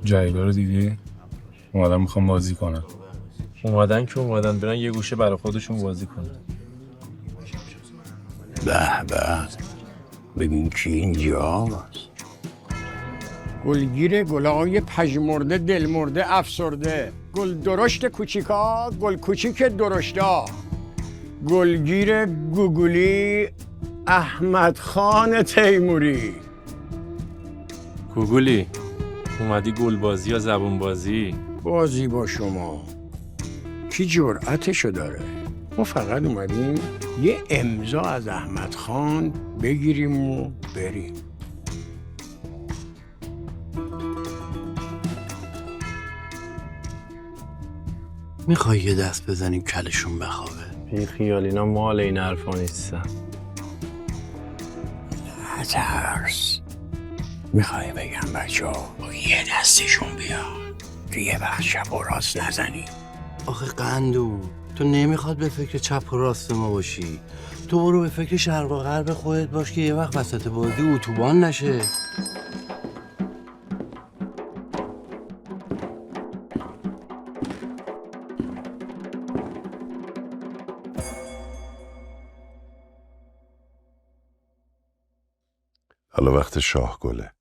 جایگاه رو دیدی؟ اومدن میخوام بازی کنن. اومدن که اومدن برن یه گوشه برای خودشون بازی کنن. به به، ببین کی اینجاست. گلگیر گلای پژمرده دلمرده افسرده، گل درشت کوچیکا گل کوچیک درشتا، گلگیر گوگولی احمد خان تیموری. گوگولی اومدی گل بازی یا زبون بازی؟ بازی با شما کی جرأتشو داره؟ ما فقط اومدیم یه امضا از احمد خان بگیریم و بریم. میخوای یه دست بزنیم کلشون بخوابه؟ بی خیال، اینا مال این حرفا نیستن. نترس، میخوای بگم بچه ها با یه دستشون بیا که یه وقت شب و راست نزنی. آخه قندو تو نمیخواد به فکر چپ و راست ما باشی، تو برو به فکر شرق و غرب خودت باش که یه وقت وسط بازی اتوبان نشه. حالا وقت شاه گله.